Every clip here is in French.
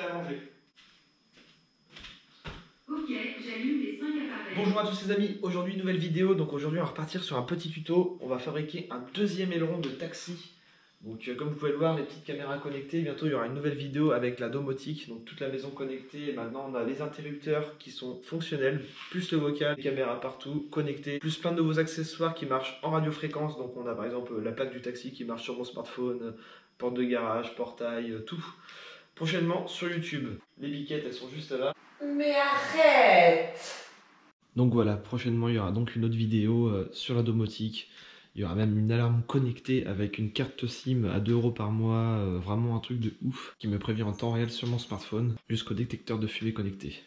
à manger. Ok, j'allume les 5 appareils. Bonjour à tous les amis, aujourd'hui nouvelle vidéo. Donc aujourd'hui on va repartir sur un petit tuto. On va fabriquer un deuxième aileron de taxi. Donc comme vous pouvez le voir, les petites caméras connectées. Bientôt il y aura une nouvelle vidéo avec la domotique, donc toute la maison connectée. Et maintenant on a les interrupteurs qui sont fonctionnels, plus le vocal, les caméras partout connectées, plus plein de nouveaux accessoires qui marchent en radiofréquence. Donc on a par exemple la plaque du taxi qui marche sur mon smartphone, porte de garage, portail, tout. Prochainement sur YouTube. Les biquettes elles sont juste là. Mais arrête! Donc voilà, prochainement il y aura donc une autre vidéo sur la domotique. Il y aura même une alarme connectée avec une carte SIM à 2 € par mois. Vraiment un truc de ouf qui me prévient en temps réel sur mon smartphone jusqu'au détecteur de fumée connecté.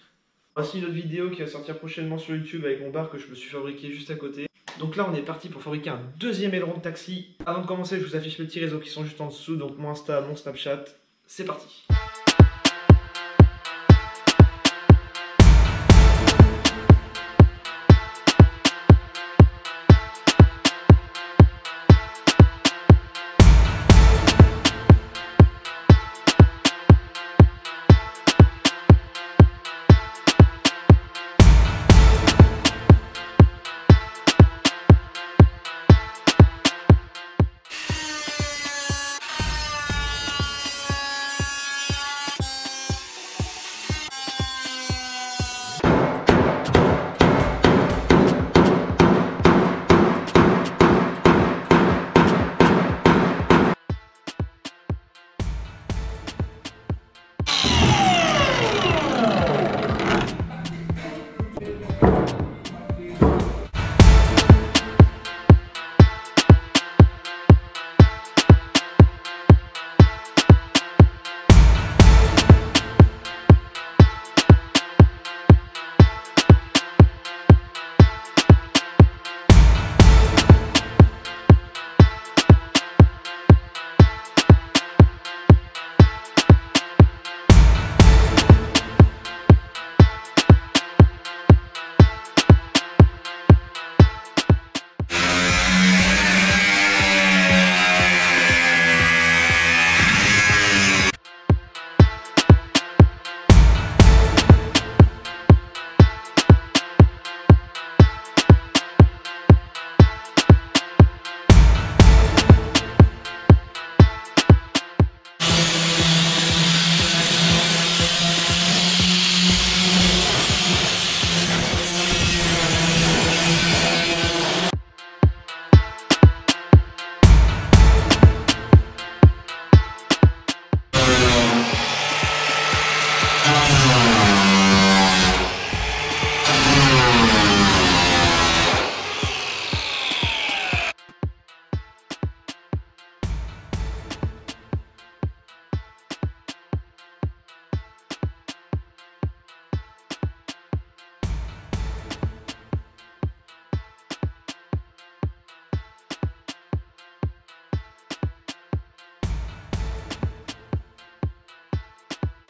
Voici une autre vidéo qui va sortir prochainement sur YouTube avec mon bar que je me suis fabriqué juste à côté. Donc là on est parti pour fabriquer un deuxième aileron de taxi. Avant de commencer je vous affiche mes petits réseaux qui sont juste en dessous. Donc mon Insta, mon Snapchat. C'est parti!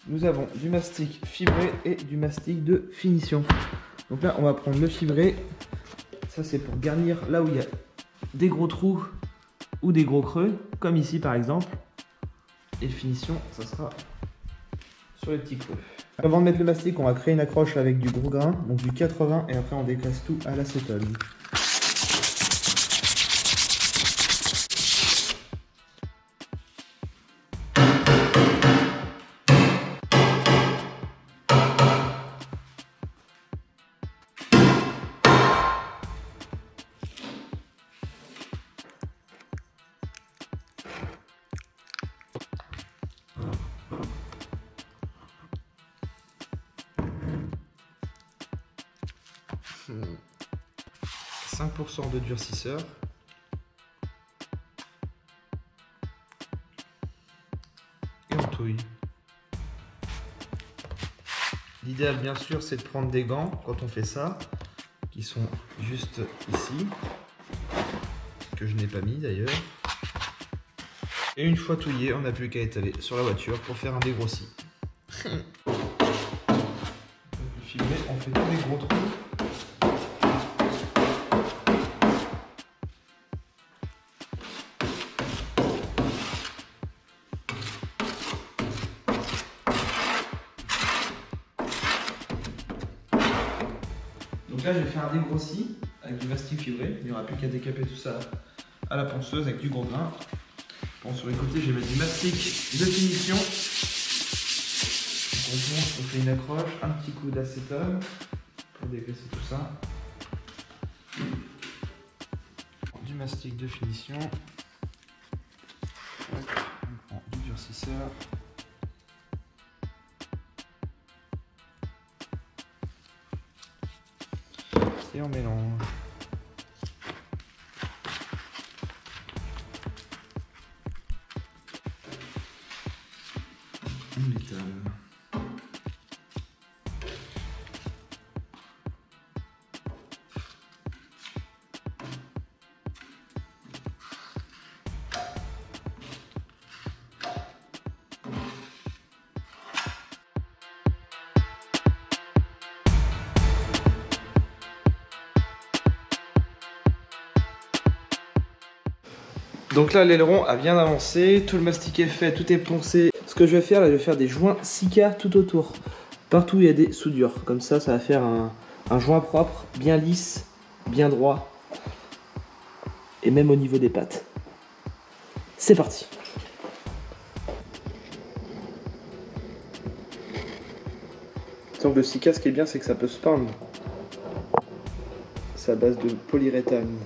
Nous avons du mastic fibré et du mastic de finition. Donc là, on va prendre le fibré. Ça, c'est pour garnir là où il y a des gros trous ou des gros creux, comme ici par exemple. Et le finition, ça sera sur les petits creux. Avant de mettre le mastic, on va créer une accroche avec du gros grain, donc du 80, et après on déclasse tout à l'acétone. « 5% de durcisseur. Et on touille. L'idéal bien sûr c'est de prendre des gants quand on fait ça, qui sont juste ici, que je n'ai pas mis d'ailleurs. Et une fois touillé, on n'a plus qu'à étaler sur la voiture pour faire un dégrossi. Donc le fibré, on fait tous les gros trous. Donc là, j'ai fait un dégrossi avec du mastic fibré. Il n'y aura plus qu'à décaper tout ça à la ponceuse avec du gros grain. Bon, sur les côtés, je vais mettre du mastic de finition. Donc on ponce, on fait une accroche, un petit coup d'acétone pour dégraisser tout ça. Du mastic de finition. On prend du durcisseur. Et on mélange. On l'étale. Donc là l'aileron a bien avancé, tout le mastic est fait, tout est poncé. Ce que je vais faire là, je vais faire des joints Sika tout autour. Partout où il y a des soudures, comme ça va faire un joint propre, bien lisse, bien droit. Et même au niveau des pattes. C'est parti. Donc le Sika, ce qui est bien, c'est que ça peut se peindre. C'est à base de polyuréthane.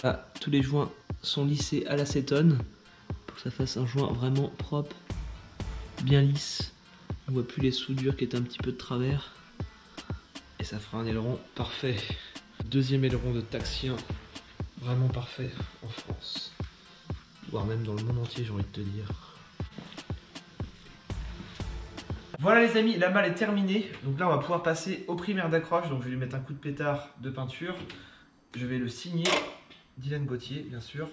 Là, tous les joints sont lissés à l'acétone pour que ça fasse un joint vraiment propre, bien lisse. On voit plus les soudures qui étaient un petit peu de travers. Et ça fera un aileron parfait. Deuxième aileron de Taxien, vraiment parfait en France. Voire même dans le monde entier, j'ai envie de te dire. Voilà les amis, la malle est terminée. Donc là on va pouvoir passer au primaire d'accroche. Donc je vais lui mettre un coup de pétard de peinture. Je vais le signer. Dylan Gauthier, bien sûr.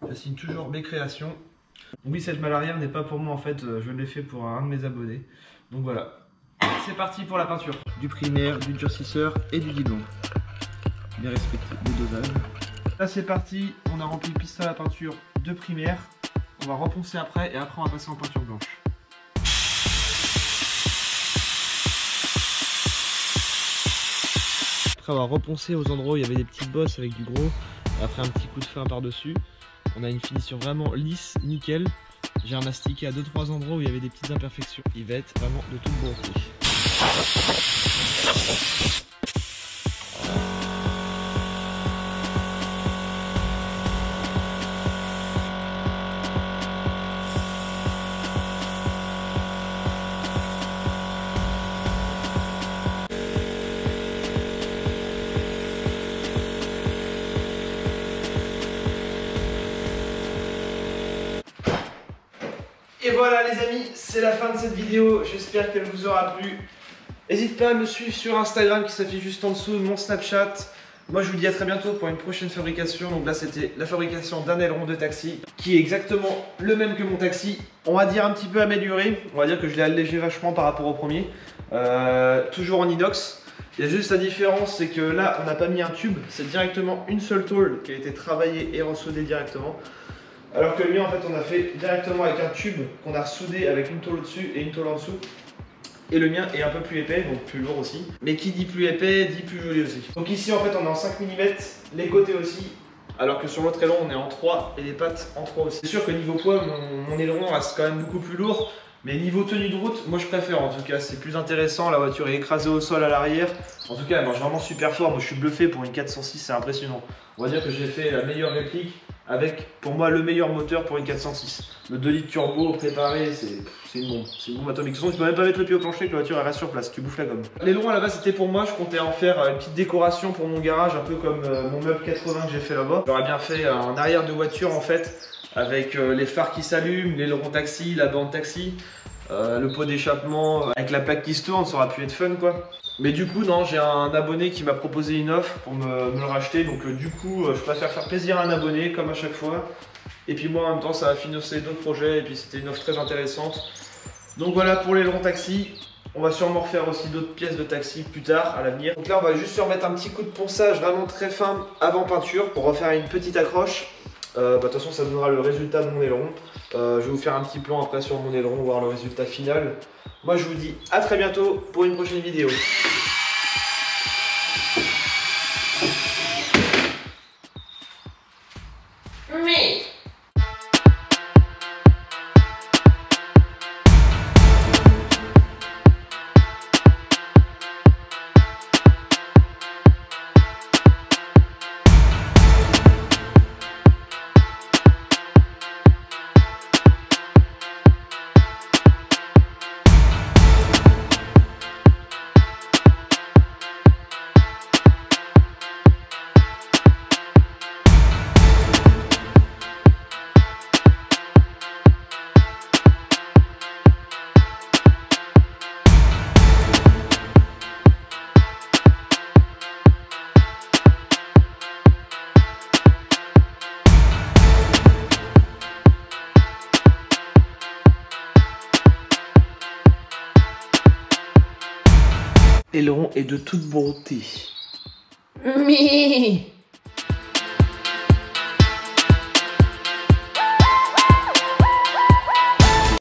Je signe toujours mes créations. Oui, cette malle arrière n'est pas pour moi en fait, je l'ai fait pour un de mes abonnés. Donc voilà, c'est parti pour la peinture. Du primaire, du durcisseur et du guidon. Bien respecter le dosage. Là c'est parti, on a rempli le pistolet à peinture de primaire. On va reponcer après et après on va passer en peinture blanche. Après avoir reponcé aux endroits où il y avait des petites bosses avec du gros. Après un petit coup de fin par-dessus, on a une finition vraiment lisse, nickel. J'ai remastiqué à 2-3 endroits où il y avait des petites imperfections. Il va être vraiment de toute beauté. Et voilà les amis, c'est la fin de cette vidéo, j'espère qu'elle vous aura plu. N'hésitez pas à me suivre sur Instagram qui s'affiche juste en dessous, mon Snapchat. Moi je vous dis à très bientôt pour une prochaine fabrication. Donc là c'était la fabrication d'un aileron de taxi qui est exactement le même que mon taxi. On va dire un petit peu amélioré, on va dire que je l'ai allégé vachement par rapport au premier. Toujours en inox. Il y a juste la différence, c'est que là on n'a pas mis un tube, c'est directement une seule tôle qui a été travaillée et ressoudée directement. Alors que le mien en fait on a fait directement avec un tube qu'on a soudé avec une tôle au-dessus et une tôle en dessous. Et le mien est un peu plus épais, donc plus lourd aussi. Mais qui dit plus épais, dit plus joli aussi. Donc ici en fait on est en 5 mm, les côtés aussi. Alors que sur l'autre aileron on est en 3 et les pattes en 3 aussi. C'est sûr que niveau poids mon aileron reste quand même beaucoup plus lourd. Mais niveau tenue de route, moi je préfère en tout cas, c'est plus intéressant, la voiture est écrasée au sol à l'arrière. En tout cas elle marche vraiment super fort, moi je suis bluffé pour une 406, c'est impressionnant. On va dire que j'ai fait la meilleure réplique avec pour moi le meilleur moteur pour une 406. Le 2 litres turbo préparé, c'est une bombe atomique. De toute façon tu peux même pas mettre le pied au plancher que la voiture elle reste sur place, tu bouffes la gomme. L'aileron à la base c'était pour moi, je comptais en faire une petite décoration pour mon garage, un peu comme mon meuble 80 que j'ai fait là-bas. J'aurais bien fait un arrière de voiture en fait, avec les phares qui s'allument, l'aileron taxi, la bande taxi. Le pot d'échappement avec la plaque qui se tourne, ça aurait pu être fun quoi. Mais du coup non, j'ai un abonné qui m'a proposé une offre pour me le racheter. Donc du coup je préfère faire plaisir à un abonné comme à chaque fois. Et puis moi en même temps ça va financer d'autres projets. Et puis c'était une offre très intéressante. Donc voilà pour l'aileron taxi. On va sûrement refaire aussi d'autres pièces de taxi plus tard à l'avenir. Donc là on va juste remettre un petit coup de ponçage vraiment très fin avant peinture pour refaire une petite accroche. De toute façon, ça donnera le résultat de mon aileron. Je vais vous faire un petit plan après sur mon aileron, voir le résultat final. Moi, je vous dis à très bientôt pour une prochaine vidéo. Mais Aileron est de toute beauté. Mais